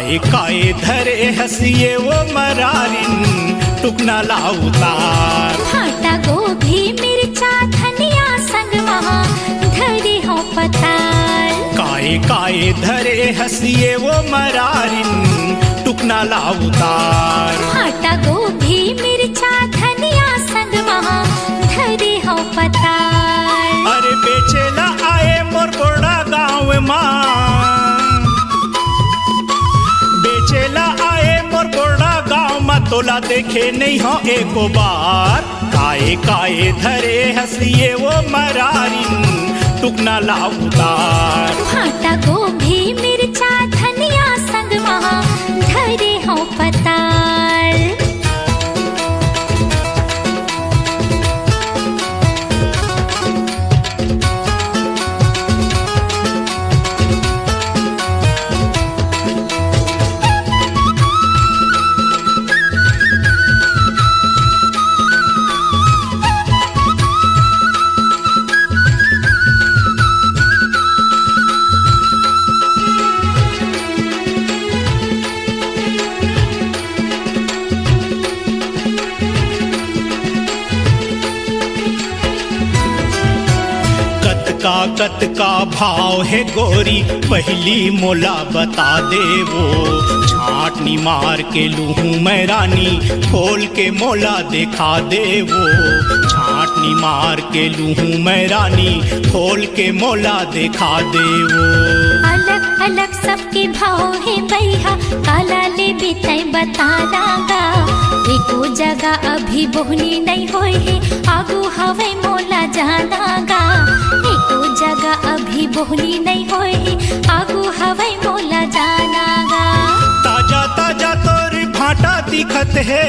काय काय धरे हसिये वो मरारिन टुकना लाउतार भाटा गोभी मिरचा धनिया संगवा धरे हो पताल काय काय धरे हसिये वो मरारिन टुकना लाउतार भाटा गोभी मिरचा धनिया संगवा धरे हो पताल अरे बेचेला आए मोर गोड़ा गाँव माँ बेचेला आए मोर गोड़ा गाँव माँ तोला देखे नहीं हो एको बार काय काय धरे हसिये वो मरारिन टुकना लाउतार भाटा गोभी मिरचा धनिया संगवा धरे हो पताल कत का भाव है गोरी पहली मोला बता दे वो छाटनी मार के लूहूं मैं रानी खोल के मोला दिखा दे वो छाटनी मार के लूहूं मैं रानी खोल के मोला दिखा दे वो अलग अलग सबके भाव है भैया काला ले बिताई बता दागा एको जगह अभी बोहनी नहीं होए है आगू हवे मोला जानागा एको जगह अभी बोहनी नहीं होए है आगू हवे मोला जानागा ताजा ताजा तोर भाटा दिखत है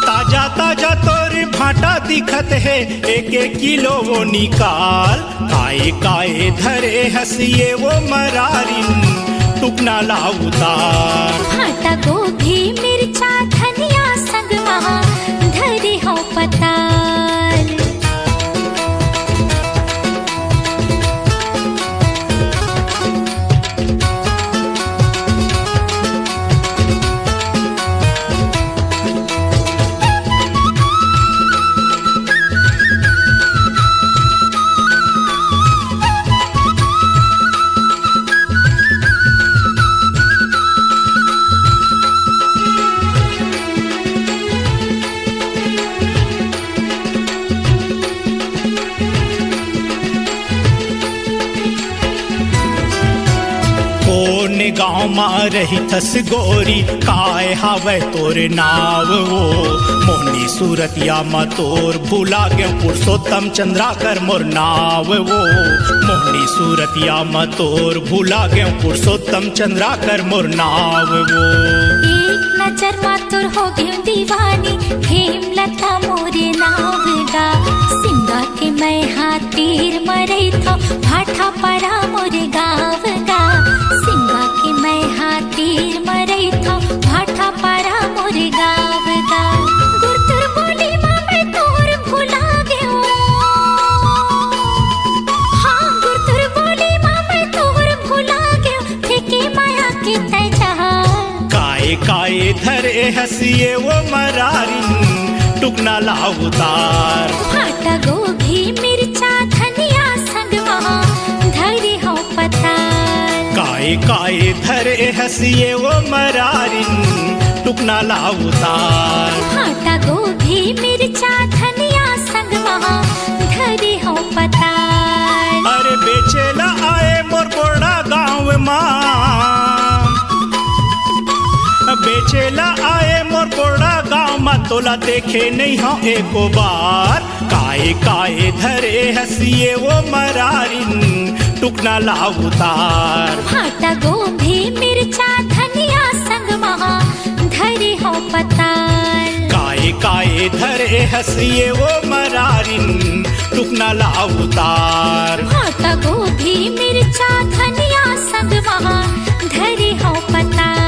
ताजा ताजा तोर भाटा दिखत है एक एक किलो वो निकाल काय काय धरे हसिये वो मरारिन टुकना लाउतार भाटा गोभी मिर्चा धनिया संगवा धरे हो पताल गाँव माँ रही थस गोरी काय हावे तोर नाव वो मोहनी सूरतिया माँ तोर भूला गयो पुरुषोत्तम चंद्राकर मोर नाव वो मोहनी सूरतिया माँ तोर भूला गयो पुरुषोत्तम चंद्राकर मोर नाव वो एक नजर मातुर हो गई दीवानी हेमलता मोरे नाव गा सिंगा के मैं हाथीर मरे था भाठा परा मोरे गाँव गा सिंगा के मैं हाथीर मरे था भाठा परा मोरे गाँव गा गुरतुर बोली माँ मैं तोर भुला गयो हाँ गुरतुर बोली माँ मैं तोर भुला गयो फेंके माया के तैजा काय काय धरे हसिये वो मरारिन टुकना लाउतार भाटा गोभी मिर्चा धनिया संगवा धरे हो पताल काय काय धरे हसिये वो मरारिन टुकना लाउतार भाटा गोभी मिर्चा धनिया संगवा धरे हो पताल अरे बेचेला आए मोर गोड़ा गाँव माँ बेचेला आए मोर गोड़ा गाँव माँ तोला देखे नहीं हो एको बार काय काय धरे हसिये वो मरारिन टुकना लाउतार भाटा गोभी मिर्चा धनिया संगवा धरे हो पताल काय काय धरे हसिये वो मरारिन टुकना लाउतार भाटा गोभी मिर्चा धनिया संगवा धरे हो पताल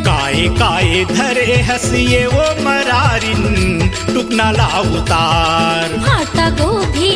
काय काय धरे हसिये वो मरारिन टुकना लाउतार भाटा गोभी